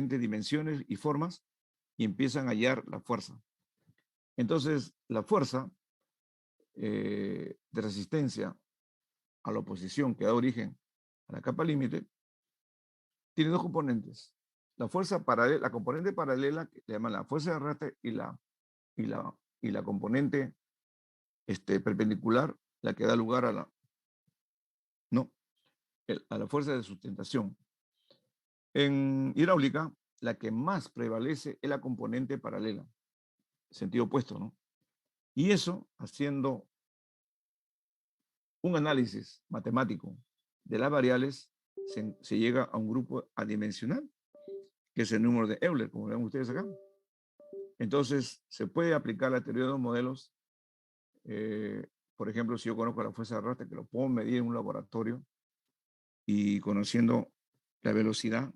diferentes dimensiones y formas y empiezan a hallar la fuerza. Entonces, la fuerza de resistencia a la oposición que da origen a la capa límite tiene dos componentes. La fuerza paralela, la componente paralela, que le llaman la fuerza de arrastre, y la componente perpendicular, la que da lugar a no, a la fuerza de sustentación. En hidráulica, la que más prevalece es la componente paralela, sentido opuesto, ¿no? Y eso, haciendo un análisis matemático de las variables, se llega a un grupo adimensional, que es el número de Euler, como ven ustedes acá. Entonces, se puede aplicar la teoría de los modelos. Por ejemplo, si yo conozco la fuerza de arrastre, que lo puedo medir en un laboratorio y conociendo la velocidad,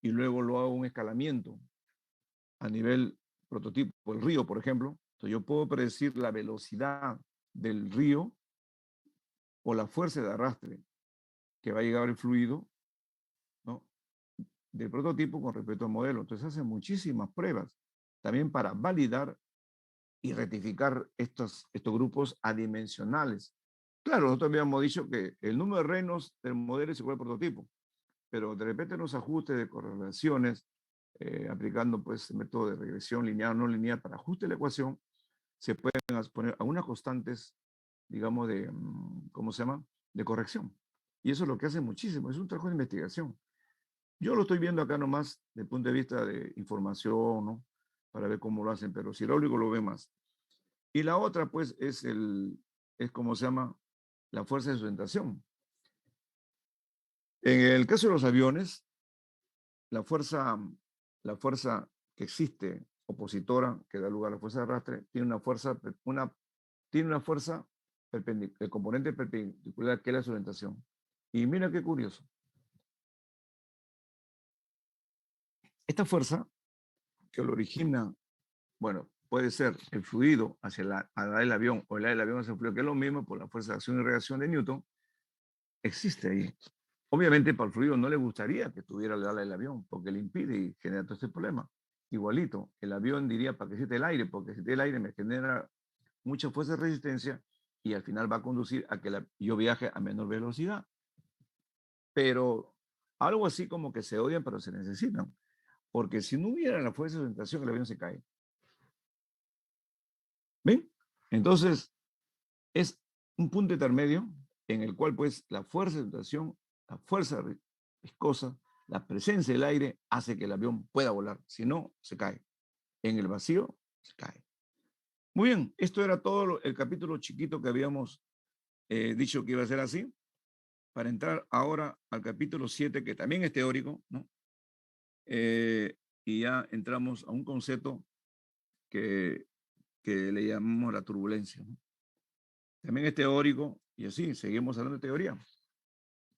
y luego lo hago un escalamiento a nivel prototipo, el río, por ejemplo. Entonces, yo puedo predecir la velocidad del río o la fuerza de arrastre que va a llegar el fluido, ¿no?, del prototipo con respecto al modelo. Entonces, hacen muchísimas pruebas también para validar y rectificar estos grupos adimensionales. Claro, nosotros habíamos dicho que el número de reinos del modelo es igual al prototipo, pero de repente los ajustes de correlaciones, aplicando pues el método de regresión lineal o no lineal para ajuste de la ecuación, se pueden poner algunas constantes, digamos, ¿cómo se llama?, de corrección. Y eso es lo que hace muchísimo, es un trabajo de investigación. Yo lo estoy viendo acá nomás desde el punto de vista de información, ¿no?, para ver cómo lo hacen, pero si hidráulico lo ve más. Y la otra, pues, es como se llama, la fuerza de sustentación. En el caso de los aviones, la fuerza que existe opositora, que da lugar a la fuerza de arrastre, tiene una fuerza, el componente perpendicular, que es la sustentación. Y mira qué curioso. Esta fuerza que lo origina, bueno, puede ser el fluido hacia la ala del avión o el ala del avión hacia el fluido, que es lo mismo por la fuerza de acción y reacción de Newton, existe ahí. Obviamente para el fluido no le gustaría que tuviera el ala del avión, porque le impide y genera todo este problema. Igualito, el avión diría para que existe el aire, porque si el aire me genera mucha fuerza de resistencia y al final va a conducir a que yo viaje a menor velocidad. Pero algo así como que se odian, pero se necesitan. Porque si no hubiera la fuerza de sustentación, el avión se cae. ¿Ven? Entonces, es un punto intermedio en el cual, pues, la fuerza de sustentación, la fuerza viscosa, la presencia del aire hace que el avión pueda volar. Si no, se cae. En el vacío, se cae. Muy bien, esto era todo el capítulo chiquito que habíamos dicho que iba a ser así, para entrar ahora al capítulo 7, que también es teórico, ¿no? Y ya entramos a un concepto que le llamamos la turbulencia, ¿no? También es teórico, y así, seguimos hablando de teoría.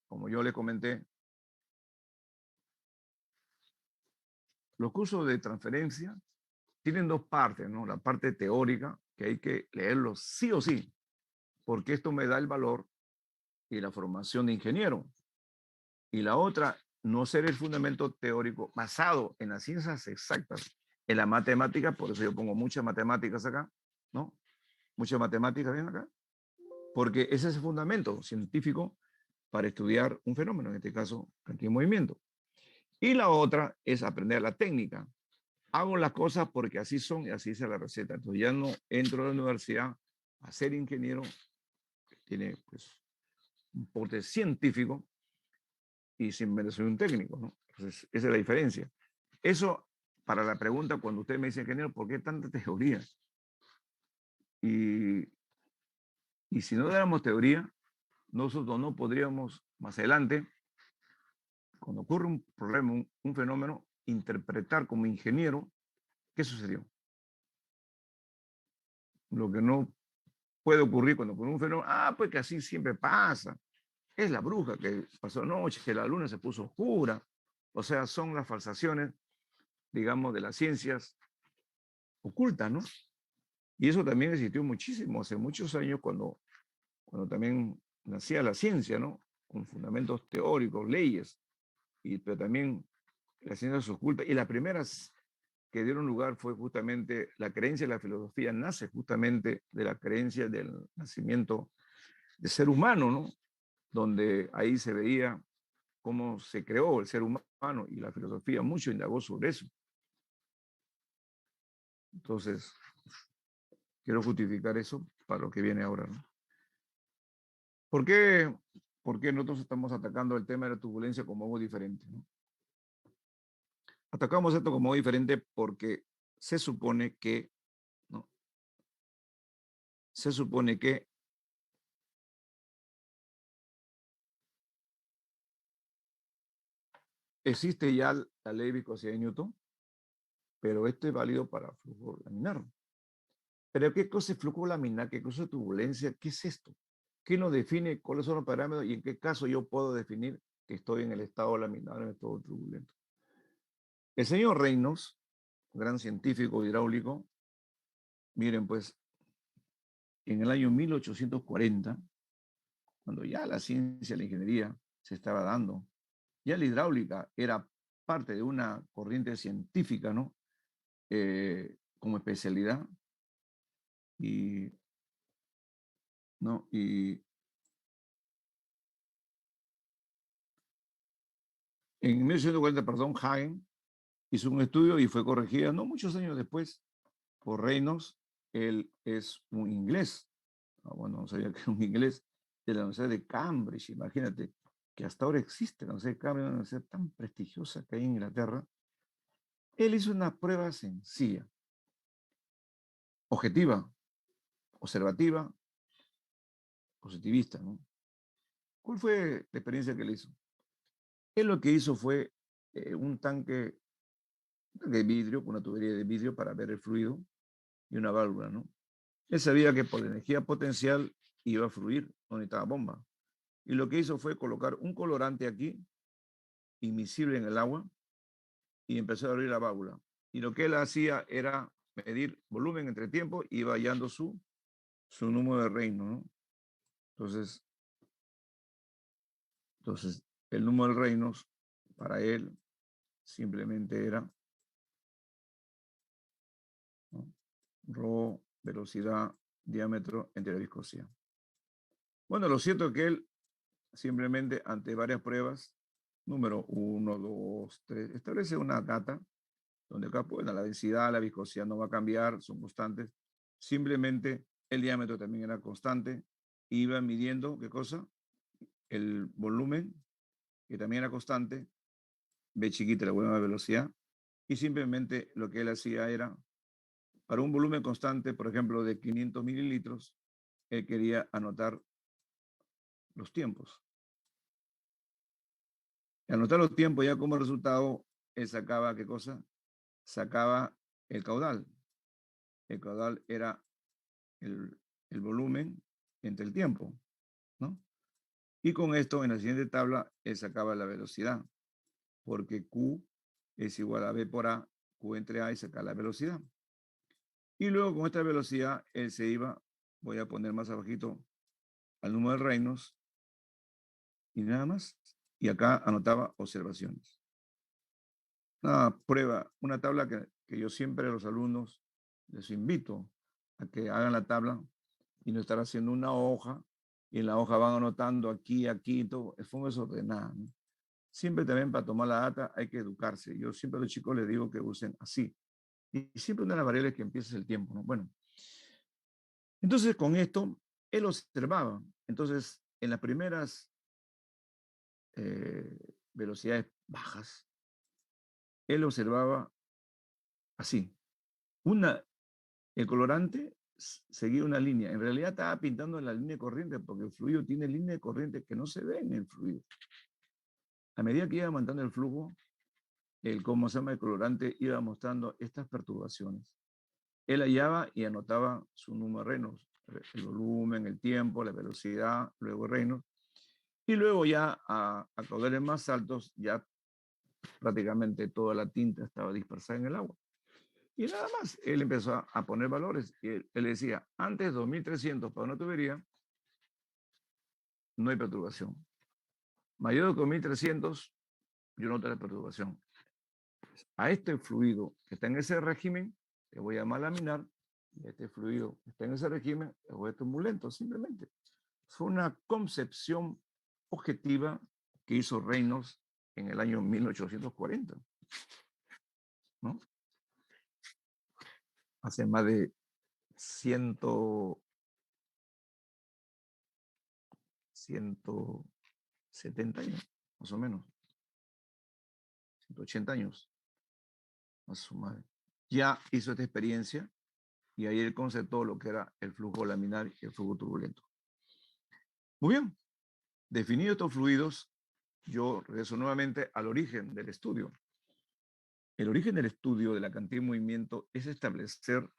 Como yo le comenté, los cursos de transferencia tienen dos partes, ¿no? La parte teórica, que hay que leerlo sí o sí, porque esto me da el valor y la formación de ingeniero. Y la otra, no ser el fundamento teórico basado en las ciencias exactas, en la matemática, por eso yo pongo muchas matemáticas acá, ¿no? Muchas matemáticas, ¿ven acá? Porque ese es el fundamento científico para estudiar un fenómeno, en este caso, aquí en movimiento. Y la otra es aprender la técnica. Hago las cosas porque así son y así dice la receta. Entonces ya no entro a la universidad a ser ingeniero, que tiene pues un porte científico, y simplemente soy un técnico, ¿no? Entonces esa es la diferencia. Eso para la pregunta cuando usted me dice, ingeniero, ¿por qué tanta teoría? Y, y si no diéramos teoría, nosotros no podríamos más adelante, cuando ocurre un problema, un fenómeno, interpretar como ingeniero qué sucedió. Lo que no puede ocurrir cuando ocurre un fenómeno, pues que así siempre pasa. Es la bruja que pasó noche, que la luna se puso oscura. O sea, son las falsaciones, digamos, de las ciencias ocultas, ¿no? Y eso también existió muchísimo, hace muchos años, cuando también nacía la ciencia, ¿no? Con fundamentos teóricos, leyes, pero también la ciencia se oculta, y las primeras que dieron lugar fue justamente la creencia de la filosofía, nace justamente de la creencia del nacimiento del ser humano, ¿no? Donde ahí se veía cómo se creó el ser humano y la filosofía mucho indagó sobre eso. Entonces, quiero justificar eso para lo que viene ahora, ¿no? ¿Por qué, ¿Por qué nosotros estamos atacando el tema de la turbulencia como algo diferente, ¿no? Atacamos esto como algo diferente porque se supone que, ¿no? Se supone que existe ya la ley de viscosidad de Newton, pero esto es válido para flujo laminar. Pero ¿qué cosa es flujo laminar? ¿Qué cosa es turbulencia? ¿Qué es esto? ¿Qué nos define cuáles son los parámetros y en qué caso yo puedo definir que estoy en el estado laminar, en el estado turbulento? El señor Reynolds, gran científico hidráulico, miren pues, en el año 1840, cuando ya la ciencia, la ingeniería se estaba dando, ya la hidráulica era parte de una corriente científica, ¿no? Como especialidad, y, ¿no? Y en 1840, perdón, Hagen hizo un estudio y fue corregida, no muchos años después, por Reynolds. Él es un inglés. Bueno, no sabía que era un inglés de la Universidad de Cambridge, imagínate, que hasta ahora existe la Universidad de Cambridge, una universidad tan prestigiosa que hay en Inglaterra. Él hizo una prueba sencilla, objetiva, observativa, positivista, ¿no? ¿Cuál fue la experiencia que él hizo? Él lo que hizo fue un tanque de vidrio, con una tubería de vidrio para ver el fluido y una válvula, ¿no? Él sabía que por la energía potencial iba a fluir, no necesitaba bomba. Y lo que hizo fue colocar un colorante aquí, invisible en el agua, y empezó a abrir la válvula. Y lo que él hacía era medir volumen entre tiempo y iba hallando su número de Reynolds, ¿no? Entonces, entonces, el número de Reynolds para él simplemente era, ¿no? Rho, velocidad, diámetro entre la viscosidad. Bueno, lo cierto es que él simplemente ante varias pruebas, número 1, 2, 3, establece una data donde acá, bueno, la densidad, la viscosidad no va a cambiar, son constantes. Simplemente el diámetro también era constante. Iba midiendo, ¿qué cosa? El volumen, que también era constante, B chiquita, la buena velocidad. Y simplemente lo que él hacía era, para un volumen constante, por ejemplo, de 500 mililitros, él quería anotar los tiempos. Y anotar los tiempos ya como resultado, él sacaba, ¿qué cosa? Sacaba el caudal. El caudal era el, el volumen entre el tiempo, ¿no? Y con esto, en la siguiente tabla, él sacaba la velocidad, porque Q es igual a V por A, Q entre A y sacar la velocidad. Y luego con esta velocidad, él se iba, voy a poner más abajito, al número de Reynolds y nada más. Y acá anotaba observaciones. Una prueba, una tabla que yo siempre a los alumnos les invito a que hagan la tabla y no estar haciendo una hoja y en la hoja van anotando aquí, aquí, todo. Fue desordenado, ¿no? Siempre también para tomar la data hay que educarse. Yo siempre a los chicos les digo que usen así. Y siempre una de las variables que empieza es el tiempo, ¿no? Bueno, entonces con esto él observaba. Entonces, en las primeras velocidades bajas, él observaba así. Una, el colorante seguía una línea. En realidad estaba pintando en la línea de corriente porque el fluido tiene línea de corriente que no se ve en el fluido. A medida que iba aumentando el flujo, cómo se llama, el colorante iba mostrando estas perturbaciones. Él hallaba y anotaba su número de Reynolds, el volumen, el tiempo, la velocidad, luego Reynolds. Y luego ya a caudales más altos, ya prácticamente toda la tinta estaba dispersada en el agua. Y nada más, él empezó a poner valores. Y él decía, antes 2300 para una tubería, no hay perturbación. Mayor de 2300, yo noto la perturbación. A este fluido que está en ese régimen, le voy a llamar laminar, y este fluido que está en ese régimen, le voy a turbulento, simplemente. Fue una concepción objetiva que hizo Reynolds en el año 1840, ¿no? Hace más de 170 años, más o menos, 180 años, a su madre. Ya hizo esta experiencia y ahí él conceptó lo que era el flujo laminar y el flujo turbulento. Muy bien, definidos estos fluidos, yo regreso nuevamente al origen del estudio. El origen del estudio de la cantidad de movimiento es establecer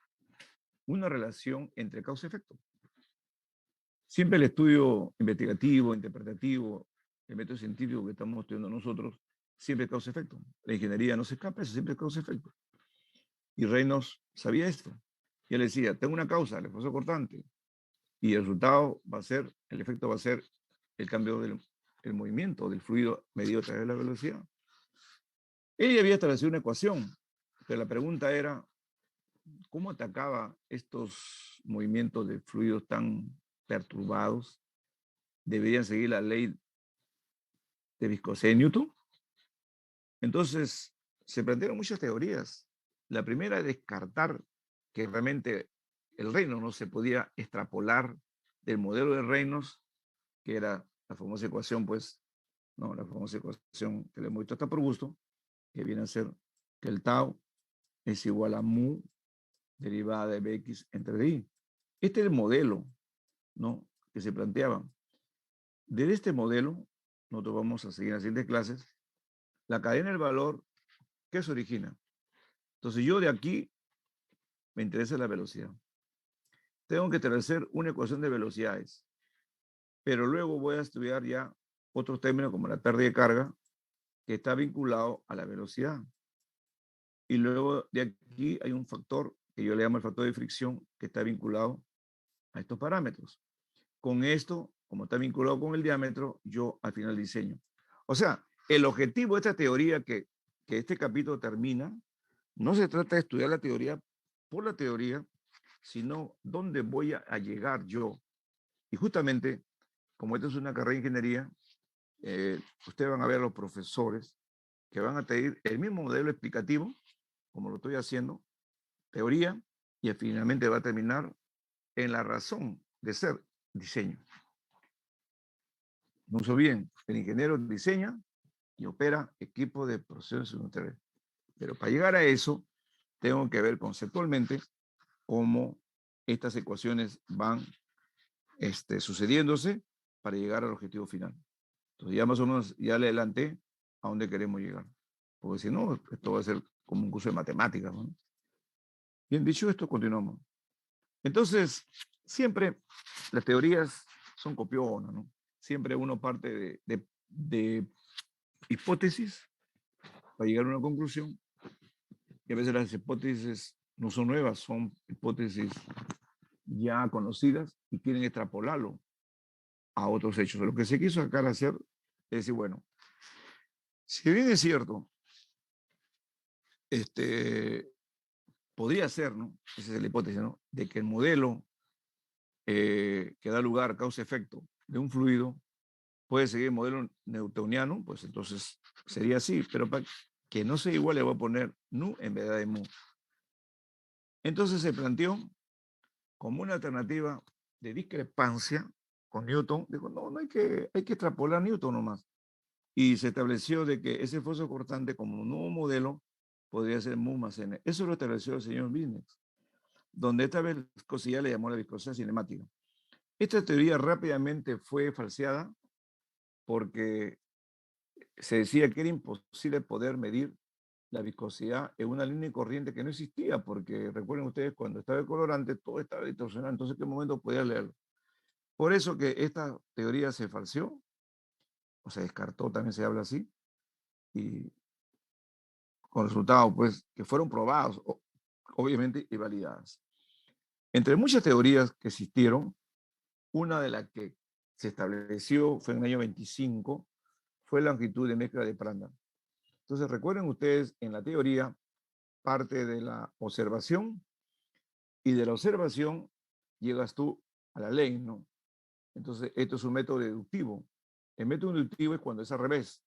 una relación entre causa y efecto. Siempre el estudio investigativo, interpretativo, el método científico que estamos estudiando nosotros, siempre causa-efecto. La ingeniería no se escapa, eso siempre causa-efecto. Y Reynolds sabía esto. Y él decía, tengo una causa, el esfuerzo cortante, y el resultado va a ser, el efecto va a ser el cambio del movimiento del fluido medido a través de la velocidad. Él había establecido una ecuación, pero la pregunta era, ¿cómo atacaba estos movimientos de fluidos tan perturbados? ¿Deberían seguir la ley de viscosidad de Newton? Entonces, se plantearon muchas teorías. La primera es descartar que realmente el Reynolds no se podía extrapolar del modelo de Reynolds, que era la famosa ecuación, pues, no, la famosa ecuación que le hemos visto hasta por gusto, que viene a ser que el tau es igual a mu derivada de bx entre di. Este es el modelo, ¿no?, que se planteaba. De este modelo, nosotros vamos a seguir en las siguientes clases, la cadena del valor, ¿qué se origina? Entonces yo de aquí me interesa la velocidad. Tengo que establecer una ecuación de velocidades, pero luego voy a estudiar ya otros términos como la pérdida de carga, que está vinculado a la velocidad. Y luego de aquí hay un factor que yo le llamo el factor de fricción, que está vinculado a estos parámetros. Con esto, como está vinculado con el diámetro, yo al final diseño. O sea, el objetivo de esta teoría que este capítulo termina, no se trata de estudiar la teoría por la teoría, sino dónde voy a llegar yo. Y justamente, como esto es una carrera de ingeniería, ustedes van a ver a los profesores que van a tener el mismo modelo explicativo, como lo estoy haciendo, teoría, y finalmente va a terminar en la razón de ser diseño. No uso bien, el ingeniero diseña y opera equipos de procesos industriales. Pero para llegar a eso, tengo que ver conceptualmente cómo estas ecuaciones van sucediéndose para llegar al objetivo final. Entonces ya más o menos ya le adelanté a dónde queremos llegar. Porque si no, esto va a ser como un curso de matemáticas, ¿no? Bien, dicho esto, continuamos. Entonces, siempre las teorías son copionas, ¿no? Siempre uno parte de hipótesis para llegar a una conclusión. Y a veces las hipótesis no son nuevas, son hipótesis ya conocidas y quieren extrapolarlo a otros hechos. Lo que se quiso acá hacer es decir, bueno, si bien es cierto, podría ser, ¿no? Esa es la hipótesis, ¿no? De que el modelo que da lugar, causa-efecto de un fluido puede seguir el modelo newtoniano, pues entonces sería así, pero para que no sea igual le voy a poner nu en vez de mu. Entonces se planteó como una alternativa de discrepancia con Newton. Dijo, no, hay que extrapolar Newton nomás. Y se estableció de que ese esfuerzo cortante como un nuevo modelo podría ser mu más n. Eso lo estableció el señor Wigner, donde esta viscosidad le llamó la viscosidad cinemática. Esta teoría rápidamente fue falseada porque se decía que era imposible poder medir la viscosidad en una línea corriente que no existía, porque recuerden ustedes, cuando estaba el colorante, todo estaba distorsionado, entonces ¿en qué momento podía leerlo? Por eso que esta teoría se falseó, o se descartó, también se habla así, y con resultados, pues, que fueron probados, obviamente, y validadas. Entre muchas teorías que existieron, una de las que se estableció fue en el año 25, fue la longitud de mezcla de Prandtl. Entonces, recuerden ustedes, en la teoría, parte de la observación y de la observación llegas tú a la ley, ¿no? Entonces, esto es un método deductivo. El método deductivo es cuando es al revés.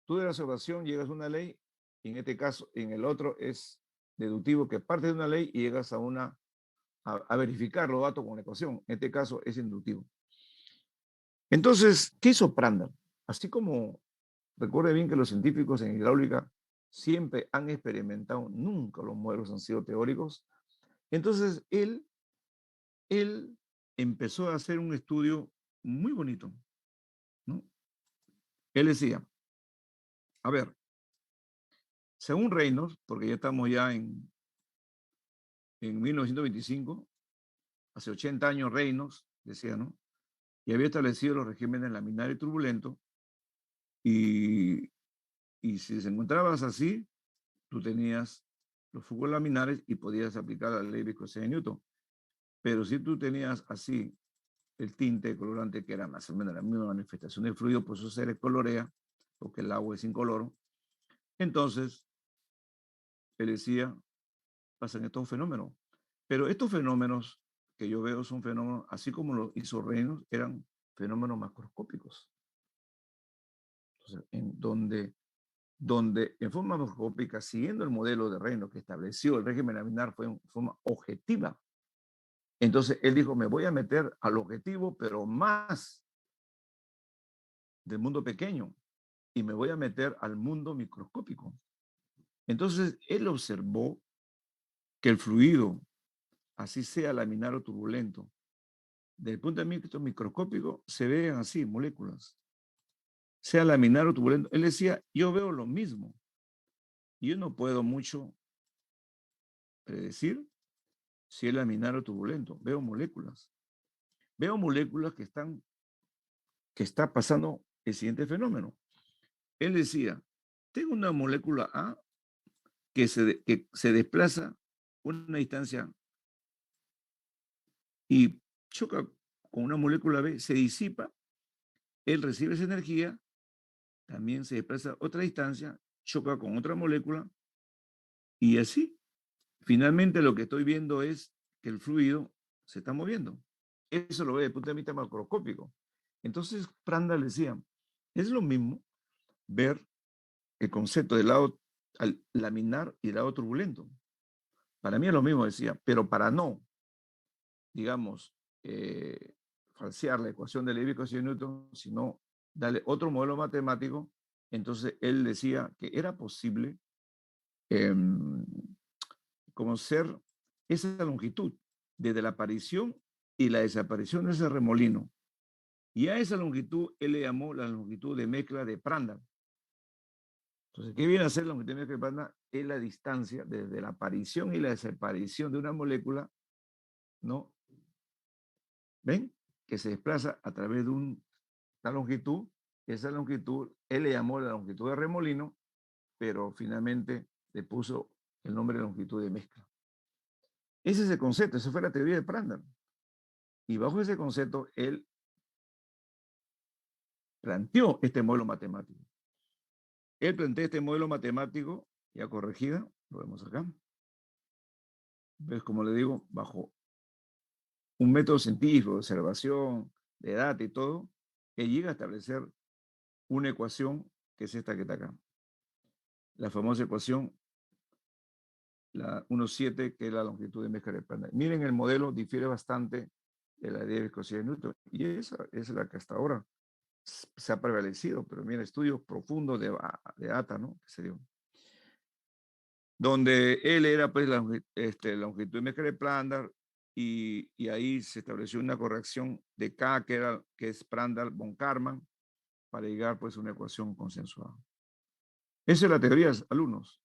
Tú de la observación llegas a una ley, y en este caso, en el otro es deductivo, que parte de una ley y llegas a verificar los datos con la ecuación. En este caso es inductivo. Entonces, ¿qué hizo Prandtl? Así como recuerde bien que los científicos en hidráulica siempre han experimentado, nunca los modelos han sido teóricos. Entonces, él empezó a hacer un estudio muy bonito, ¿no? Él decía, a ver, según Reynolds, porque ya estamos ya en 1925, hace 80 años Reynolds, decía, ¿no? Y había establecido los regímenes laminar y turbulento, y, y si se encontrabas así, tú tenías los flujos laminares y podías aplicar la ley de viscosidad de Newton. Pero si tú tenías así el tinte colorante, que era más o menos la misma manifestación del fluido, pues eso se le colorea, porque el agua es incoloro. Entonces, él decía, pasan estos fenómenos. Pero estos fenómenos que yo veo son fenómenos, así como los hizo Reynolds, eran fenómenos macroscópicos. Entonces, donde en forma macroscópica, siguiendo el modelo de Reynolds que estableció el régimen laminar, fue en forma objetiva. Entonces, él dijo, me voy a meter al objetivo, pero más del mundo pequeño, y me voy a meter al mundo microscópico. Entonces, él observó que el fluido, así sea laminar o turbulento, desde el punto de vista microscópico, se ven así, moléculas. Sea laminar o turbulento. Él decía, yo veo lo mismo. Y yo no puedo mucho predecir si es laminar o turbulento. Veo moléculas. Veo moléculas que está pasando el siguiente fenómeno. Él decía, tengo una molécula A que se desplaza una distancia y choca con una molécula B, se disipa, él recibe esa energía, también se desplaza otra distancia, choca con otra molécula y así. Finalmente lo que estoy viendo es que el fluido se está moviendo. Eso lo ve desde el punto de vista macroscópico. Entonces Prandtl decía, es lo mismo ver el concepto del lado laminar y del lado turbulento. Para mí es lo mismo, decía, pero para no, digamos, falsear la ecuación de Leibniz y de Newton, sino darle otro modelo matemático, entonces él decía que era posible eh, conocer esa longitud desde la aparición y la desaparición de ese remolino. Y a esa longitud él le llamó la longitud de mezcla de Prandtl. Entonces, ¿qué viene a ser la longitud de mezcla de Prandtl? Es la distancia desde la aparición y la desaparición de una molécula, ¿no? ¿Ven? Que se desplaza a través de una longitud. Esa longitud, él le llamó la longitud de remolino, pero finalmente le puso el nombre de longitud de mezcla. Ese es el concepto, esa fue la teoría de Prandtl. Y bajo ese concepto, él planteó este modelo matemático. Él plantea este modelo matemático, ya corregida, lo vemos acá. ¿Ves? Como le digo, bajo un método científico de observación, de data y todo, él llega a establecer una ecuación que es esta que está acá. La famosa ecuación, la 1,7, que es la longitud de mezcla de Prandtl. Miren, el modelo difiere bastante de la idea de viscosidad de Newton, y esa es la que hasta ahora se ha prevalecido, pero miren, estudios profundos de data, ¿no? Que se dio. Donde él era pues la longitud de mezcla de Prandtl, y ahí se estableció una corrección de K, que es Prandtl von Karman, para llegar pues a una ecuación consensuada. Esa es la teoría, alumnos.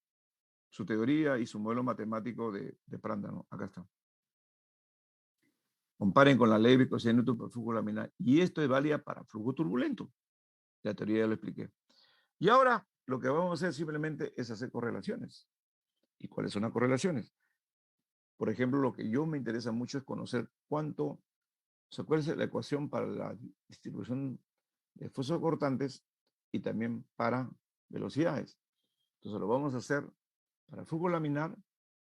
Su teoría y su modelo matemático de Prandtl, ¿no? Acá está. Comparen con la ley de viscosidad de Newton por flujo laminar. Y esto es válida para flujo turbulento. La teoría ya lo expliqué. Y ahora lo que vamos a hacer simplemente es hacer correlaciones. ¿Y cuáles son las correlaciones? Por ejemplo, lo que yo me interesa mucho es conocer cuánto, ¿se acuerdan la ecuación para la distribución de fluxos cortantes y también para velocidades? Entonces lo vamos a hacer para flujo laminar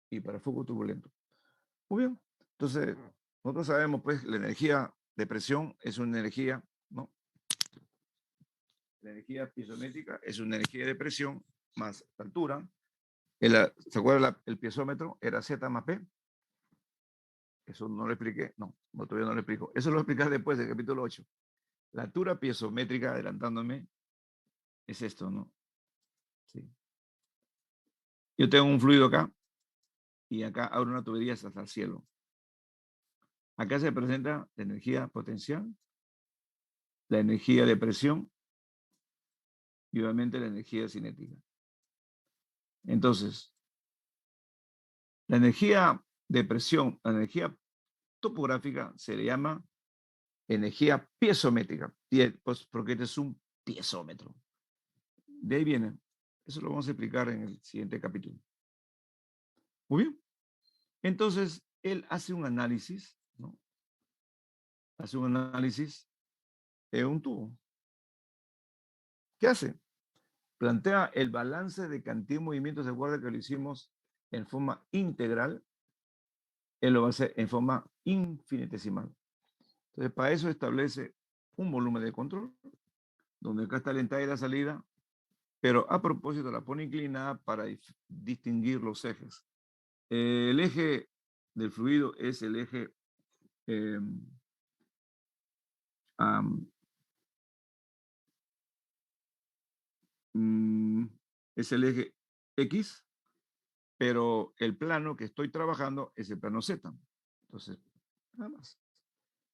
y para flujo turbulento. Muy bien. Entonces, nosotros sabemos, pues, la energía de presión es una energía, ¿no? La energía piezométrica es una energía de presión más altura. ¿Se acuerda el piezómetro? Era Z más P. Eso no lo expliqué. No, todavía no lo explico. Eso lo voy a explicar después del capítulo 8. La altura piezométrica, adelantándome, es esto, ¿no? Sí. Yo tengo un fluido acá y acá abro una tubería hasta el cielo. Acá se presenta la energía potencial, la energía de presión y obviamente la energía cinética. Entonces, la energía de presión, la energía topográfica se le llama energía piezométrica, pues porque este es un piezómetro. De ahí viene. Eso lo vamos a explicar en el siguiente capítulo. Muy bien. Entonces, él hace un análisis, ¿no? Hace un análisis de un tubo. ¿Qué hace? Plantea el balance de cantidad de movimientos. ¿Se acuerda que lo hicimos en forma integral? Él lo va a hacer en forma infinitesimal. Entonces, para eso establece un volumen de control, donde acá está la entrada y la salida, pero a propósito la pone inclinada para distinguir los ejes. El eje del fluido es el eje es el eje X, pero el plano que estoy trabajando es el plano Z. Entonces, nada más.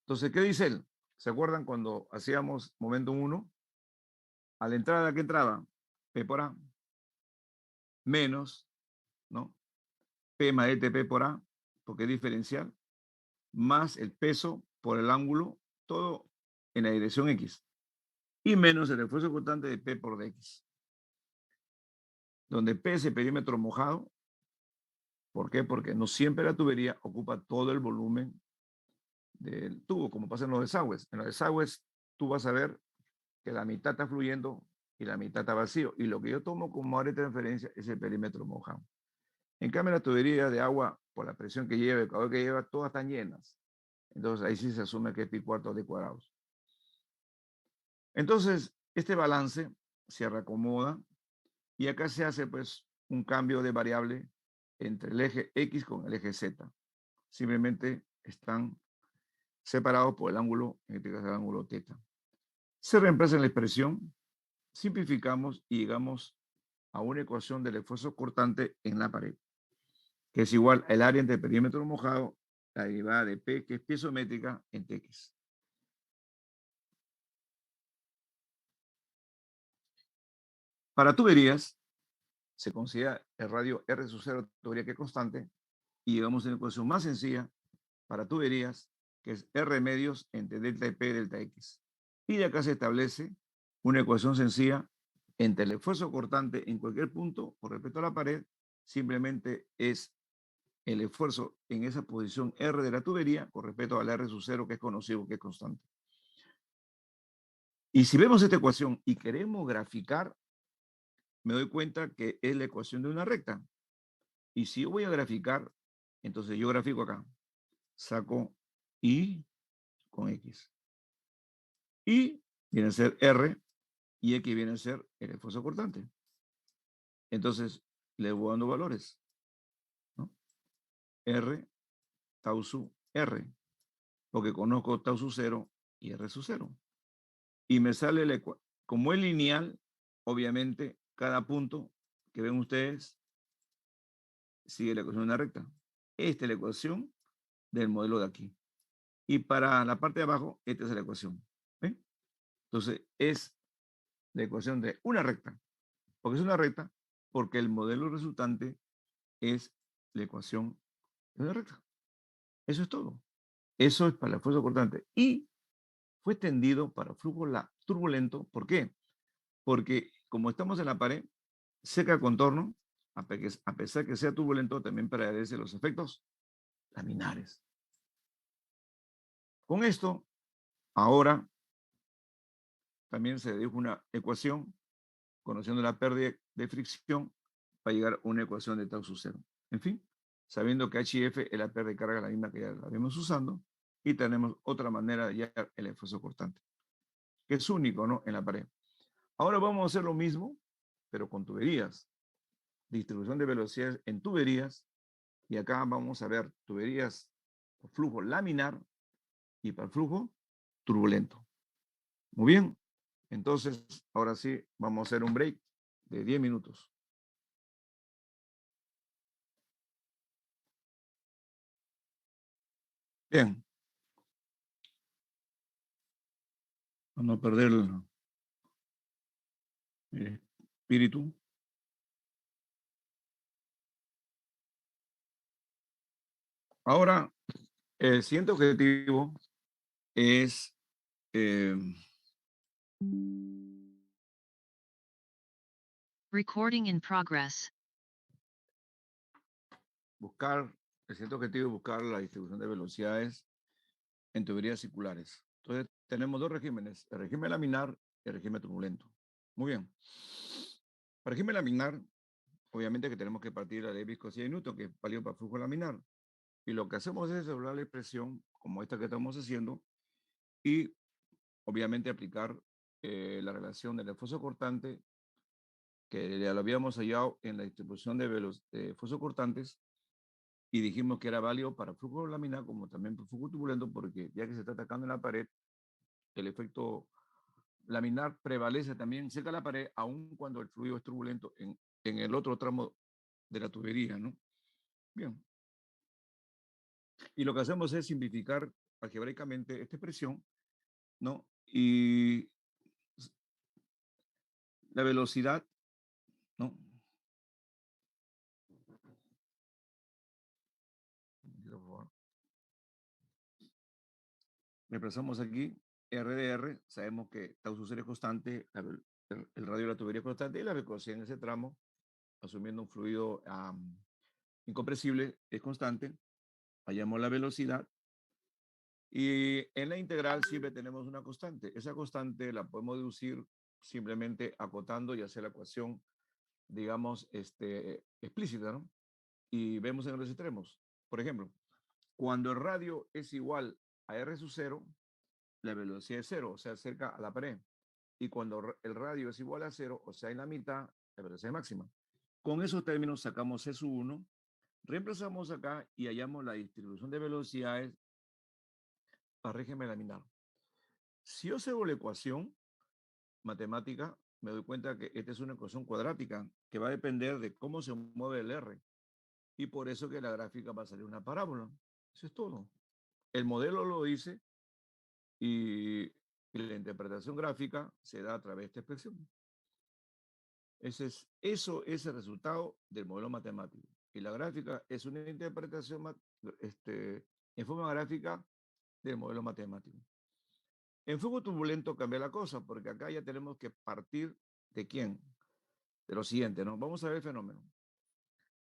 Entonces, ¿qué dice él? ¿Se acuerdan cuando hacíamos momento 1? A la entrada que entraba P por A menos, ¿no? P más ETP por A, porque es diferencial, más el peso por el ángulo, todo en la dirección X, y menos el esfuerzo constante de P por DX, donde P es el perímetro mojado. ¿Por qué? Porque no siempre la tubería ocupa todo el volumen del tubo, como pasa en los desagües. En los desagües tú vas a ver que la mitad está fluyendo y la mitad está vacío. Y lo que yo tomo como área de transferencia es el perímetro mojado. En cambio, la tubería de agua, por la presión que lleva, el calor que lleva, todas están llenas. Entonces ahí sí se asume que es pi cuartos de cuadrados. Entonces, este balance se reacomoda y acá se hace pues un cambio de variable entre el eje X con el eje Z. Simplemente están separados por el ángulo, en este caso el ángulo teta. Se reemplaza en la expresión, simplificamos y llegamos a una ecuación del esfuerzo cortante en la pared, que es igual al área entre el perímetro mojado, la derivada de P, que es piezométrica, en Tx. Para tuberías, se considera el radio R sub 0, tubería que es constante, y llegamos a una ecuación más sencilla para tuberías, que es R medios entre delta P y delta X. Y de acá se establece una ecuación sencilla entre el esfuerzo cortante en cualquier punto con respecto a la pared, simplemente es el esfuerzo en esa posición R de la tubería con respecto al R sub 0, que es conocido, que es constante. Y si vemos esta ecuación y queremos graficar, me doy cuenta que es la ecuación de una recta. Y si yo voy a graficar, entonces yo grafico acá. Saco Y con X. Y viene a ser R y X viene a ser el esfuerzo cortante. Entonces, le voy dando valores, ¿no? R, tau sub R, porque conozco tau sub 0 y R sub 0. Y me sale, como es lineal, obviamente, cada punto que ven ustedes sigue la ecuación de una recta. Esta es la ecuación del modelo de aquí. Y para la parte de abajo, esta es la ecuación. ¿Ven? Entonces, es la ecuación de una recta. Porque es una recta, porque el modelo resultante es la ecuación de una recta. Eso es todo. Eso es para el esfuerzo cortante. Y fue extendido para flujo turbulento. ¿Por qué? Porque como estamos en la pared, seca el contorno, a pesar que sea turbulento, también padece los efectos laminares. Con esto, ahora también se dedujo una ecuación, conociendo la pérdida de fricción, para llegar a una ecuación de tau sub cero. En fin, sabiendo que HF es la pérdida de carga la misma que ya la vimos usando, y tenemos otra manera de hallar el esfuerzo cortante, que es único, ¿no? En la pared. Ahora vamos a hacer lo mismo, pero con tuberías. Distribución de velocidades en tuberías, y acá vamos a ver tuberías por flujo laminar y para flujo turbulento. Muy bien, entonces ahora sí vamos a hacer un break de 10 minutos. Bien, para no perder el espíritu. Ahora, el siguiente objetivo es Recording in progress. buscar, el siguiente objetivo es buscar la distribución de velocidades en tuberías circulares. Entonces, tenemos dos regímenes, el régimen laminar y el régimen turbulento. Muy bien. Para el régimen laminar, obviamente que tenemos que partir de la ley de viscosidad de Newton, que es válido para flujo laminar. Y lo que hacemos es doblar la expresión, como esta que estamos haciendo, y obviamente aplicar la relación del esfuerzo cortante, que ya lo habíamos hallado en la distribución de esfuerzos cortantes, y dijimos que era válido para flujo laminar como también para flujo turbulento, porque ya que se está atacando en la pared, el efecto laminar prevalece también cerca de la pared, aun cuando el fluido es turbulento en el otro tramo de la tubería, ¿no? Bien. Y lo que hacemos es simplificar algebraicamente esta expresión, ¿no? Y la velocidad, ¿no? Reemplazamos aquí RDR, sabemos que tau sub cero es constante, el radio de la tubería es constante y la viscosidad en ese tramo, asumiendo un fluido incompresible, es constante. Hallamos la velocidad y en la integral siempre tenemos una constante. Esa constante la podemos deducir simplemente acotando y hacer la ecuación, digamos, explícita, ¿no? Y vemos en los extremos. Por ejemplo, cuando el radio es igual a R sub cero, la velocidad es cero, o sea, cerca a la pared. Y cuando el radio es igual a cero, o sea, en la mitad, la velocidad máxima. Con esos términos sacamos C sub 1, reemplazamos acá y hallamos la distribución de velocidades para régimen laminar. Si yo observo la ecuación matemática, me doy cuenta que esta es una ecuación cuadrática que va a depender de cómo se mueve el R. Y por eso que la gráfica va a salir una parábola. Eso es todo. El modelo lo dice y la interpretación gráfica se da a través de esta expresión. Eso es el resultado del modelo matemático. Y la gráfica es una interpretación en forma gráfica del modelo matemático. En flujo turbulento cambia la cosa, porque acá ya tenemos que partir de quién, de lo siguiente, ¿no? Vamos a ver el fenómeno.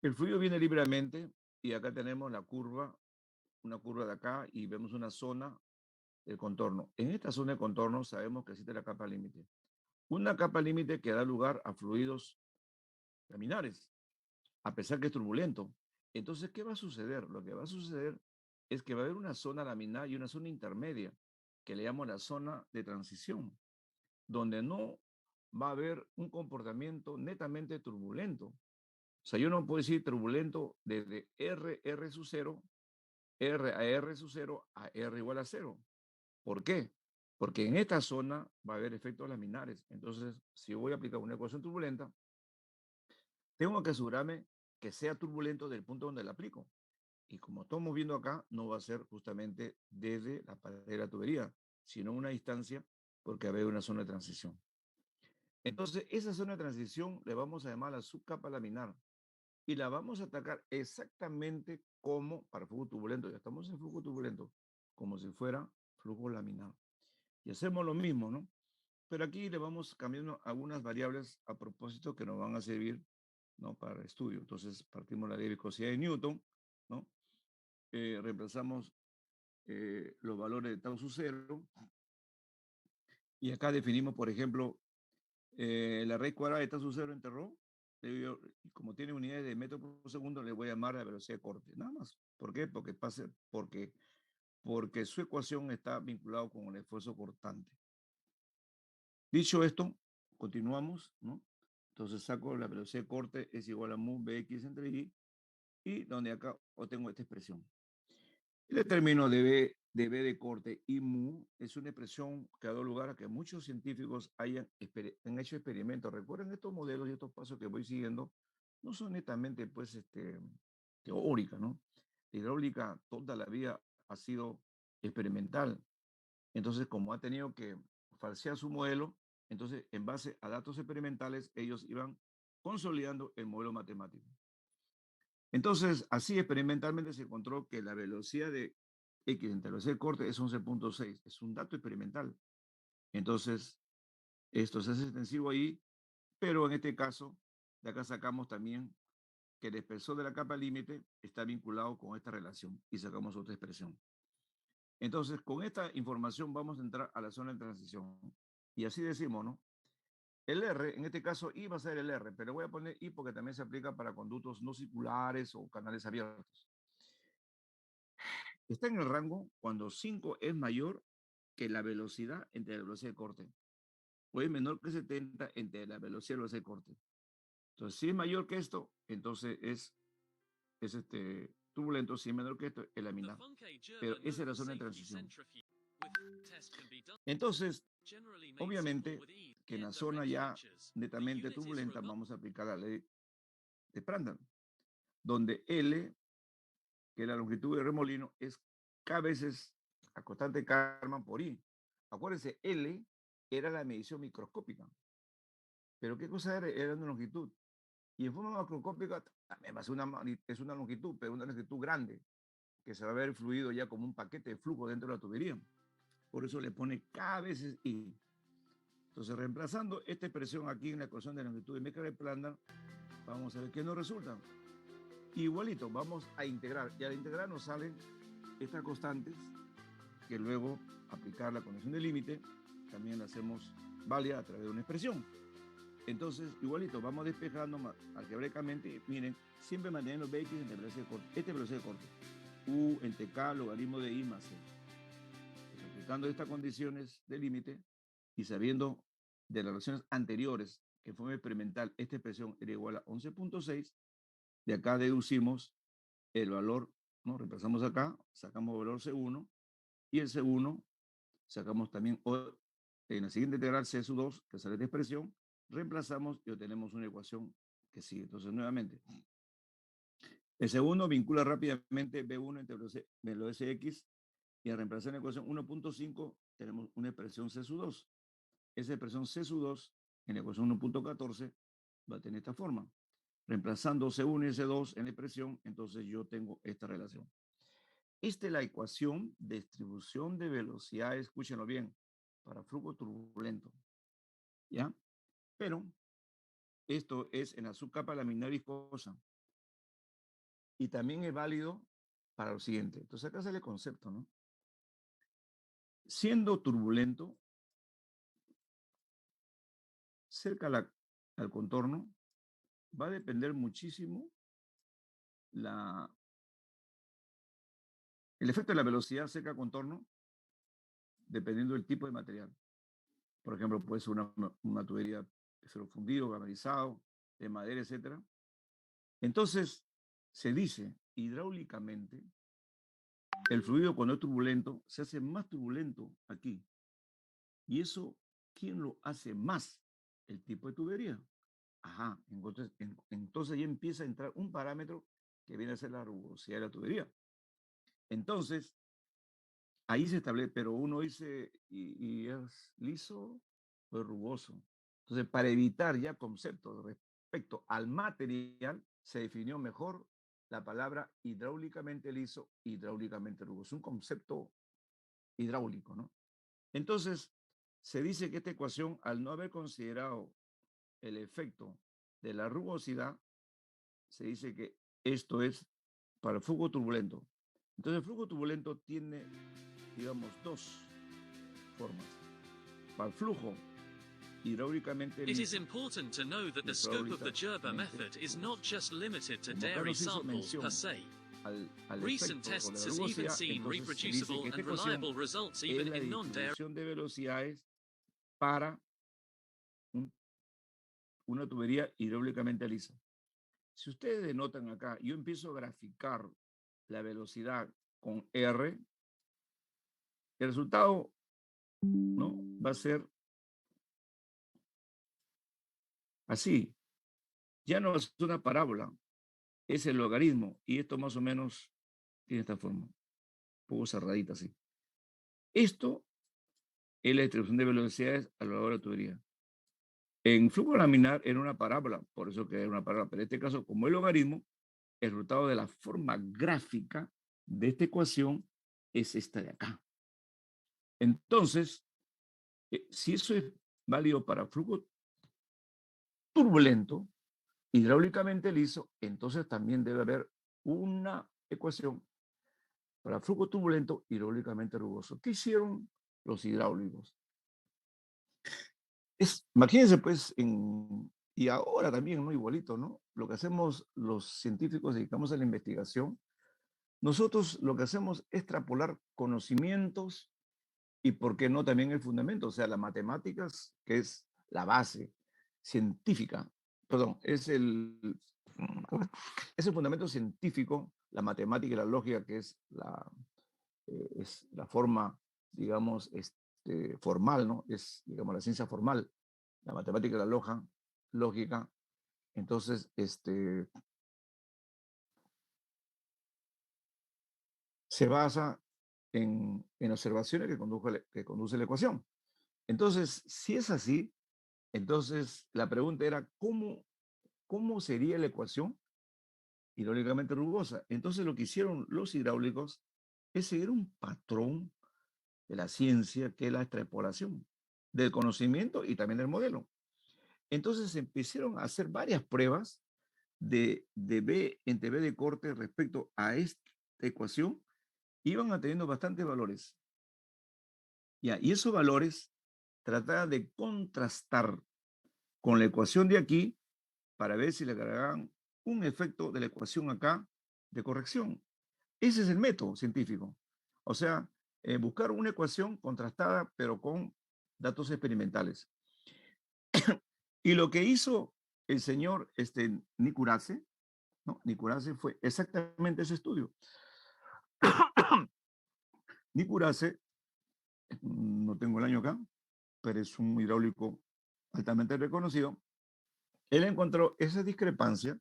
El fluido viene libremente y acá tenemos la curva, una curva de acá y vemos una zona del contorno. En esta zona de contorno sabemos que existe la capa límite. Una capa límite que da lugar a fluidos laminares, a pesar que es turbulento. Entonces, ¿qué va a suceder? Lo que va a suceder es que va a haber una zona laminar y una zona intermedia, que le llamo la zona de transición, donde no va a haber un comportamiento netamente turbulento. O sea, yo no puedo decir turbulento desde R sub 0, R a R sub 0 a R igual a 0. ¿Por qué? Porque en esta zona va a haber efectos laminares. Entonces, si voy a aplicar una ecuación turbulenta, tengo que asegurarme que sea turbulento del punto donde la aplico. Y como estamos viendo acá, no va a ser justamente desde la pared de la tubería, sino una distancia porque va a haber una zona de transición. Entonces, esa zona de transición le vamos a llamar la subcapa laminar y la vamos a atacar exactamente como para flujo turbulento. Ya estamos en flujo turbulento, como si fuera flujo laminar. Y hacemos lo mismo, ¿no? Pero aquí le vamos cambiando algunas variables a propósito que nos van a servir, ¿no? Para el estudio. Entonces, partimos la ley de viscosidad de Newton, ¿no? Reemplazamos los valores de tau sub cero y acá definimos, por ejemplo, la raíz cuadrada de tau sub cero entre rho como tiene unidades de metro por segundo, le voy a llamar la velocidad de corte, nada más. ¿Por qué? Porque su ecuación está vinculada con el esfuerzo cortante. Dicho esto, continuamos, ¿no? Entonces saco la velocidad de corte es igual a mu bx entre y donde acá obtengo esta expresión. El término de B de corte y mu es una expresión que ha dado lugar a que muchos científicos han hecho experimentos. Recuerden, estos modelos y estos pasos que voy siguiendo no son netamente pues, teóricas, ¿no? La hidráulica toda la vida ha sido experimental. Entonces, como ha tenido que falsear su modelo, entonces en base a datos experimentales, ellos iban consolidando el modelo matemático. Entonces, así experimentalmente se encontró que la velocidad de X entre la velocidad de corte es 11.6. Es un dato experimental. Entonces, esto se hace extensivo ahí, pero en este caso, de acá sacamos también que el espesor de la capa límite está vinculado con esta relación y sacamos otra expresión. Entonces, con esta información vamos a entrar a la zona de transición. Y así decimos, ¿no? El R, en este caso I va a ser el R, pero voy a poner I porque también se aplica para conductos no circulares o canales abiertos. Está en el rango cuando 5 es mayor que la velocidad entre la velocidad de corte, o es menor que 70 entre la velocidad y la velocidad de corte. Entonces, si es mayor que esto, entonces es turbulento. Si es menor que esto, es laminar. Pero esa es la zona de transición. Entonces, obviamente, que en la zona ya netamente turbulenta vamos a aplicar la ley de Prandtl, donde L, que es la longitud de remolino, es K veces la constante Karman por I. Acuérdense, L era la medición microscópica. Pero ¿qué cosa era? Era una longitud. Y en forma macroscópica también va a ser es una longitud, pero una longitud grande, que se va a ver fluido ya como un paquete de flujo dentro de la tubería. Por eso le pone K veces I. Entonces, reemplazando esta expresión aquí en la ecuación de longitud de Meckel Prandtl, vamos a ver qué nos resulta. Igualito, vamos a integrar. Y al integrar nos salen estas constantes que luego aplicar la condición de límite también la hacemos válida a través de una expresión. Entonces, igualito, vamos despejando algebraicamente. Miren, siempre manteniendo Bx entre velocidad de corte. Esta es velocidad de corte. U entre K logaritmo de I más C. Entonces, aplicando estas condiciones de límite y sabiendo de las relaciones anteriores que en forma experimental esta expresión era igual a 11.6, de acá deducimos el valor, ¿no? Reemplazamos acá, sacamos el valor C1 y el C1 sacamos también en la siguiente integral C sub 2, que sale esta expresión, reemplazamos y obtenemos una ecuación que sigue. Entonces, nuevamente, el segundo vincula rápidamente B1 entre velocidad X y al reemplazar la ecuación 1.5 tenemos una expresión C sub 2. Esa expresión C sub 2 en la ecuación 1.14 va a tener esta forma. Reemplazando C1 y C2 en la expresión, entonces yo tengo esta relación. Esta es la ecuación de distribución de velocidad, escúchenlo bien, para flujo turbulento. ¿Ya? Pero esto es en la subcapa laminar viscosa. Y también es válido para lo siguiente. Entonces acá sale el concepto, ¿no? Siendo turbulento, cerca al contorno, va a depender muchísimo el efecto de la velocidad cerca al contorno, dependiendo del tipo de material. Por ejemplo, puede ser una tubería de ferro fundido, galvanizado, de madera, etc. Entonces, se dice hidráulicamente, el fluido cuando es turbulento se hace más turbulento aquí. Y eso, ¿quién lo hace más? El tipo de tubería. Ajá, entonces ya empieza a entrar un parámetro que viene a ser la rugosidad de la tubería. Entonces, ahí se establece, pero uno dice, ¿y es liso o es rugoso? Entonces, para evitar ya conceptos respecto al material, se definió mejor la palabra hidráulicamente liso, hidráulicamente rugoso. Un concepto hidráulico, ¿no? Entonces, se dice que esta ecuación, al no haber considerado el efecto de la rugosidad, se dice que esto es para el flujo turbulento. Entonces, el flujo turbulento tiene, digamos, dos formas. Para el flujo hidráulicamente It is liso, important to know that the scope of the Gerber method is not just limited to como acá dairy nos hizo samples per mención se. al Recent efecto de tests la has even rugosidad, seen entonces se dice reproducible que esta and ecuación reliable results es even la in non-dairy. distribución de velocidades para una tubería hidráulicamente lisa. Si ustedes denotan acá, yo empiezo a graficar la velocidad con R, el resultado, ¿no?, va a ser así. Ya no es una parábola, es el logaritmo, y esto más o menos tiene esta forma, un poco cerradita así. Esto es la distribución de velocidades a lo largo de la tubería. En flujo laminar era una parábola, por eso que era una parábola, pero en este caso, como el logaritmo, el resultado de la forma gráfica de esta ecuación es esta de acá. Entonces, si eso es válido para flujo turbulento, hidráulicamente liso, entonces también debe haber una ecuación para flujo turbulento hidráulicamente rugoso. ¿Qué hicieron los hidráulicos? Imagínense pues, y ahora también, ¿no? Igualito, ¿no? Lo que hacemos los científicos dedicamos a la investigación, nosotros lo que hacemos es extrapolar conocimientos y, ¿por qué no, también el fundamento? O sea, las matemáticas, que es la base científica, perdón, es el fundamento científico, la matemática y la lógica, que es la forma, digamos, formal, ¿no? Es, digamos, la ciencia formal, la matemática y la lógica. Entonces, se basa en observaciones que conduce la ecuación. Entonces, si es así, entonces la pregunta era, ¿cómo sería la ecuación hidráulicamente rugosa? Entonces, lo que hicieron los hidráulicos es seguir un patrón de la ciencia, que es la extrapolación del conocimiento y también del modelo. Entonces, empezaron a hacer varias pruebas de B entre B de corte respecto a esta ecuación, iban teniendo bastantes valores. Ya, y esos valores trataban de contrastar con la ecuación de aquí para ver si le agregaban un efecto de la ecuación acá de corrección. Ese es el método científico. O sea, buscar una ecuación contrastada, pero con datos experimentales. Y lo que hizo el señor Nicurace, ¿no? Nicurace fue exactamente ese estudio. Nicurace, no tengo el año acá, pero es un hidráulico altamente reconocido. Él encontró esa discrepancia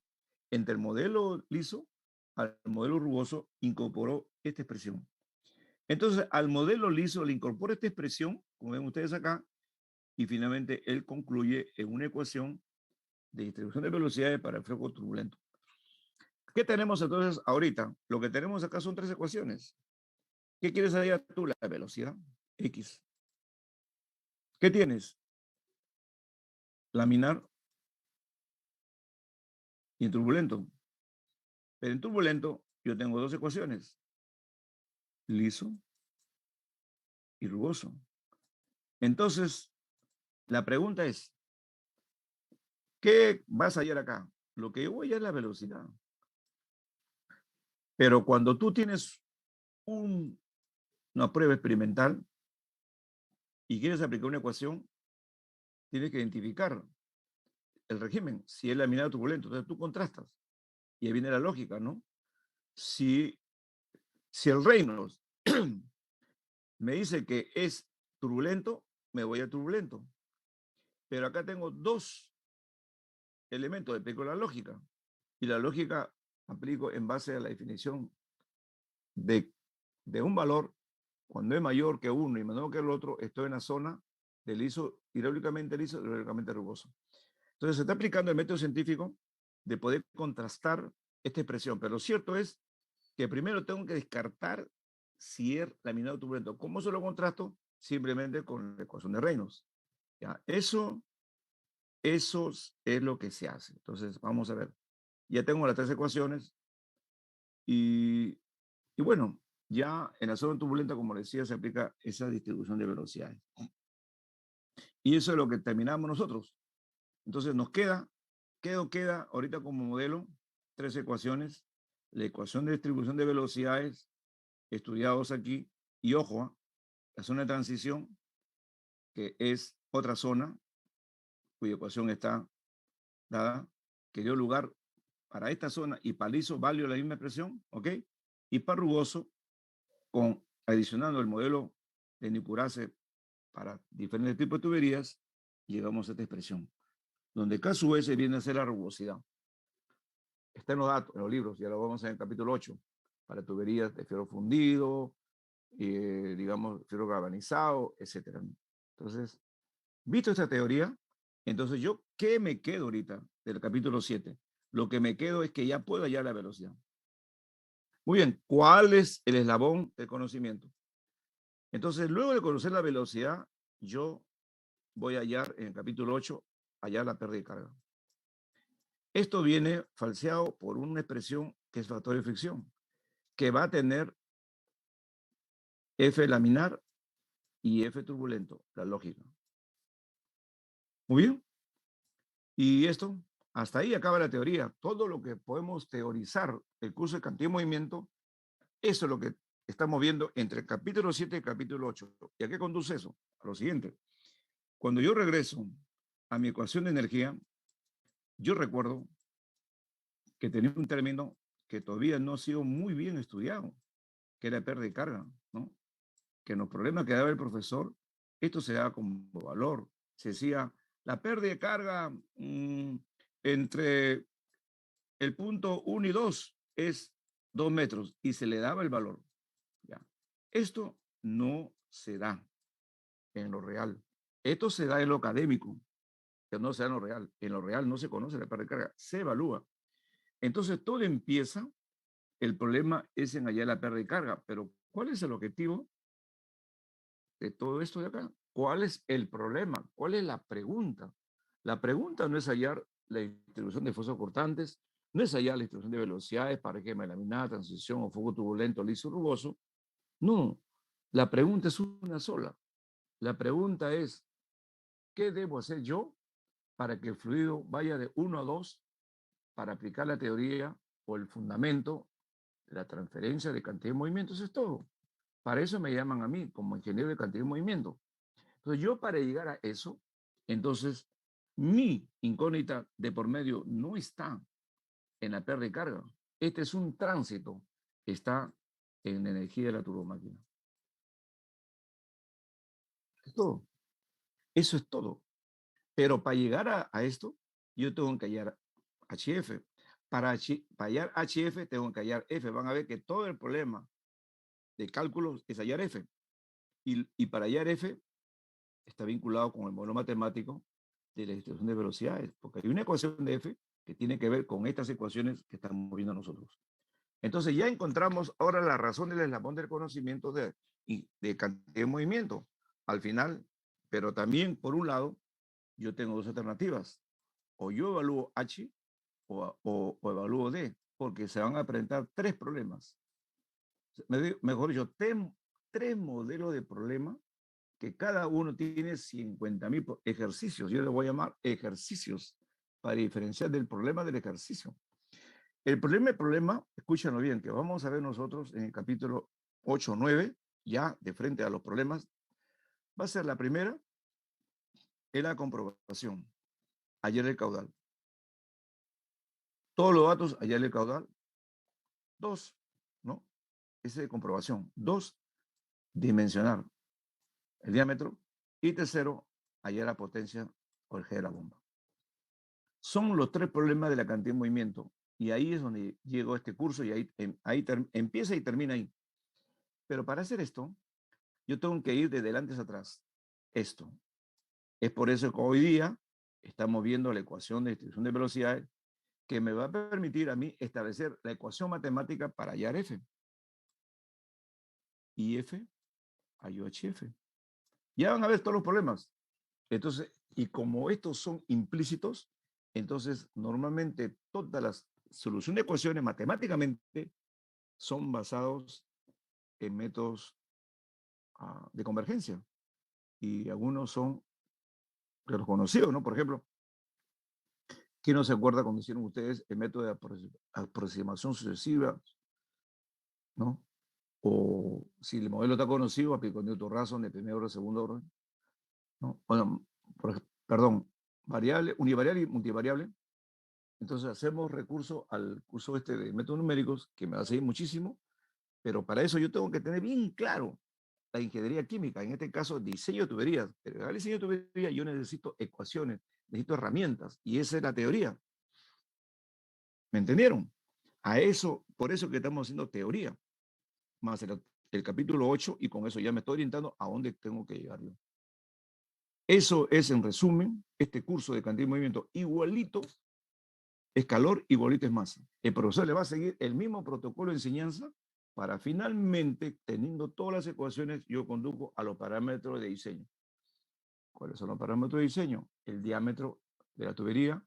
entre el modelo liso al modelo rugoso, incorporó esta expresión. Entonces, al modelo liso le incorpora esta expresión, como ven ustedes acá, y finalmente él concluye en una ecuación de distribución de velocidades para el flujo turbulento. ¿Qué tenemos entonces ahorita? Lo que tenemos acá son tres ecuaciones. ¿Qué quieres hallar tú? La velocidad, X. ¿Qué tienes? Laminar y en turbulento. Pero en turbulento yo tengo dos ecuaciones, liso y rugoso. Entonces, la pregunta es, ¿qué vas a hallar acá? Lo que yo voy a hallar es la velocidad. Pero cuando tú tienes una prueba experimental y quieres aplicar una ecuación, tienes que identificar el régimen, si es laminar o turbulento. Entonces tú contrastas. Y ahí viene la lógica, ¿no? Si el Reynolds me dice que es turbulento, me voy a turbulento. Pero acá tengo dos elementos, aplico la lógica. Y la lógica aplico en base a la definición de un valor. Cuando es mayor que uno y menor que el otro, estoy en la zona de liso, hidráulicamente liso, hidráulicamente rugoso. Entonces se está aplicando el método científico de poder contrastar esta expresión. Pero lo cierto es que primero tengo que descartar si es laminado o turbulento. ¿Cómo se lo contrasto? Simplemente con la ecuación de Reynolds. ¿Ya? Eso es lo que se hace. Entonces, vamos a ver. Ya tengo las tres ecuaciones y bueno, ya en la zona turbulenta, como decía, se aplica esa distribución de velocidades. Y eso es lo que terminamos nosotros. Entonces nos queda ahorita como modelo 3 ecuaciones. La ecuación de distribución de velocidades estudiados aquí. Y ojo, la zona de transición, que es otra zona cuya ecuación está dada, que dio lugar para esta zona y para liso valió la misma expresión, ¿ok? Y para rugoso, adicionando el modelo de Nikurase para diferentes tipos de tuberías, llegamos a esta expresión, donde K sub S viene a ser la rugosidad. Está en los datos, en los libros, ya lo vamos a ver en el capítulo 8, para tuberías de fierro fundido, digamos, fierro galvanizado, etc. Entonces, visto esta teoría, entonces yo, ¿qué me quedo ahorita del capítulo 7? Lo que me quedo es que ya puedo hallar la velocidad. Muy bien, ¿cuál es el eslabón del conocimiento? Entonces, luego de conocer la velocidad, yo voy a hallar en el capítulo 8, hallar la pérdida de carga. Esto viene falseado por una expresión que es factor de fricción, que va a tener F laminar y F turbulento, la lógica. Muy bien. Y esto, hasta ahí acaba la teoría. Todo lo que podemos teorizar el curso de cantidad y movimiento, eso es lo que estamos viendo entre el capítulo 7 y el capítulo 8. ¿Y a qué conduce eso? A lo siguiente. Cuando yo regreso a mi ecuación de energía, yo recuerdo que tenía un término que todavía no ha sido muy bien estudiado, que era pérdida de carga, ¿no? Que en los problemas que daba el profesor, esto se daba como valor. Se decía, la pérdida de carga entre el punto 1 y 2 es 2 metros y se le daba el valor. ¿Ya? Esto no se da en lo real. Esto se da en lo académico, que no se da en lo real. En lo real no se conoce la pérdida de carga, se evalúa. Entonces todo empieza, el problema es en hallar la pérdida de carga, pero ¿cuál es el objetivo de todo esto de acá? ¿Cuál es el problema? ¿Cuál es la pregunta? La pregunta no es hallar la distribución de fuerzas cortantes, no es hallar la distribución de velocidades para que laminada, transición o fuego turbulento, liso, rugoso. No, la pregunta es una sola. La pregunta es, ¿qué debo hacer yo para que el fluido vaya de 1 a 2 para aplicar la teoría o el fundamento de la transferencia de cantidad de movimientos? Eso es todo. Para eso me llaman a mí como ingeniero de cantidad de movimiento. Entonces yo para llegar a eso, entonces mi incógnita de por medio no está en la pérdida de carga. Este es un tránsito que está en la energía de la turbomáquina. Es todo. Eso es todo. Pero para llegar a esto, yo tengo que hallar HF. Para hallar HF, tengo que hallar F. Van a ver que todo el problema de cálculos es hallar F. Y para hallar F, está vinculado con el modelo matemático de la distribución de velocidades, porque hay una ecuación de F que tiene que ver con estas ecuaciones que estamos viendo nosotros. Entonces ya encontramos ahora la razón del eslabón del conocimiento de cantidad de movimiento. Al final, pero también por un lado, yo tengo dos alternativas. O yo evalúo H o evalúo D, porque se van a presentar tres problemas. Mejor dicho, tres modelos de problema que cada uno tiene 50.000 ejercicios. Yo les voy a llamar ejercicios para diferenciar del problema del ejercicio. El problema, escúchenlo bien, que vamos a ver nosotros en el capítulo 8 o 9, ya de frente a los problemas, va a ser la primera, es la comprobación. Hallar el caudal. Todos los datos, hallar el caudal. Dos, ¿no? Ese de comprobación. Dos, dimensionar el diámetro. Y tercero, hallar la potencia o el G de la bomba. Son los tres problemas de la cantidad de movimiento. Y ahí es donde llegó este curso y ahí empieza y termina ahí. Pero para hacer esto, yo tengo que ir de delante hacia atrás. Esto. Es por eso que hoy día estamos viendo la ecuación de distribución de velocidades que me va a permitir a mí establecer la ecuación matemática para hallar F. Y F, hallo HF. Ya van a ver todos los problemas. Entonces, y como estos son implícitos, entonces normalmente todas las soluciones de ecuaciones matemáticamente son basados en métodos de convergencia y algunos son que los conocidos, ¿no? Por ejemplo, ¿quién no se acuerda cuando hicieron ustedes el método de aproximación sucesiva, ¿no? O si el modelo está conocido, aplicó Newton Rason de primer orden, segundo orden, ¿no? Bueno, perdón, variable, univariable y multivariable. Entonces hacemos recurso al curso este de métodos numéricos, que me va a seguir muchísimo, pero para eso yo tengo que tener bien claro la ingeniería química, en este caso diseño de tuberías. Pero al diseño de tuberías yo necesito ecuaciones, necesito herramientas, y esa es la teoría. ¿Me entendieron? A eso, por eso que estamos haciendo teoría, más el capítulo 8, y con eso ya me estoy orientando a dónde tengo que llegar yo. Eso es, en resumen, este curso de cantidad y movimiento. Igualito es calor, igualito es masa. El profesor le va a seguir el mismo protocolo de enseñanza para finalmente, teniendo todas las ecuaciones, yo conduzco a los parámetros de diseño. ¿Cuáles son los parámetros de diseño? El diámetro de la tubería,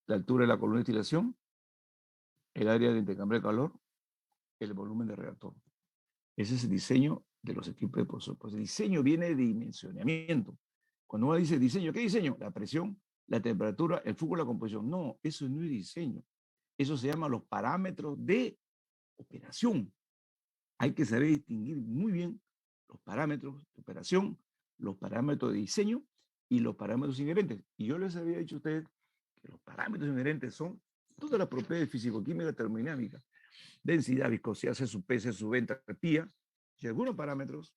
la altura de la columna de destilación, el área de intercambio de calor, el volumen de reactor. Ese es el diseño de los equipos de profesor. Pues el diseño viene de dimensionamiento. Cuando uno dice diseño, ¿qué diseño? La presión, la temperatura, el flujo, la composición. No, eso no es diseño. Eso se llama los parámetros de operación. Hay que saber distinguir muy bien los parámetros de operación, los parámetros de diseño y los parámetros inherentes. Y yo les había dicho a ustedes que los parámetros inherentes son todas las propiedades físico-químicas termodinámicas: densidad, viscosidad, C sub P, C sub V, entropía, y algunos parámetros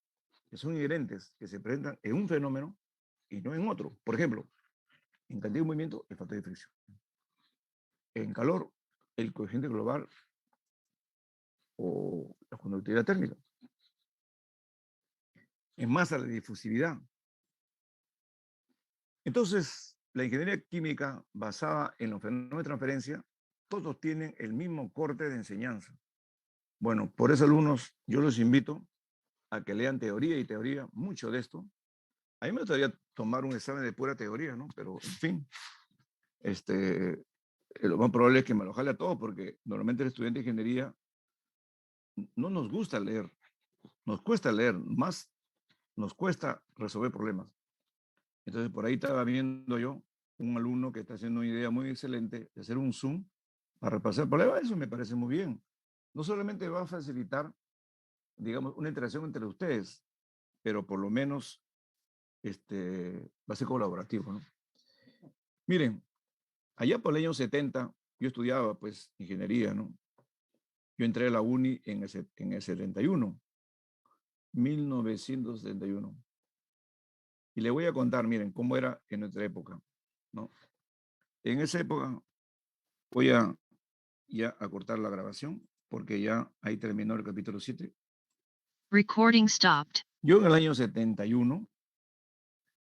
que son inherentes, que se presentan en un fenómeno y no en otro. Por ejemplo, en cantidad de movimiento, el factor de fricción. En calor, el coeficiente global o la conductividad térmica. En masa, la difusividad. Entonces, la ingeniería química basada en los fenómenos de transferencia, todos tienen el mismo corte de enseñanza. Bueno, por eso, alumnos, yo los invito a que lean teoría y teoría, mucho de esto. A mí me gustaría tomar un examen de pura teoría, ¿no? Pero, en fin, lo más probable es que me lo jale a todos, porque normalmente el estudiante de ingeniería no nos gusta leer, nos cuesta leer, más nos cuesta resolver problemas. Entonces, por ahí estaba viendo yo un alumno que está haciendo una idea muy excelente de hacer un Zoom para repasar problemas. Eso me parece muy bien. No solamente va a facilitar, digamos, una interacción entre ustedes, pero por lo menos va a ser colaborativo, ¿no? Miren, allá por el año 70, yo estudiaba, pues, ingeniería, ¿no? Yo entré a la uni en el 71, 1971. Y le voy a contar, miren, cómo era en nuestra época, ¿no? En esa época, voy a ya a cortar la grabación, porque ya ahí terminó el capítulo 7. Recording stopped. Yo en el año 71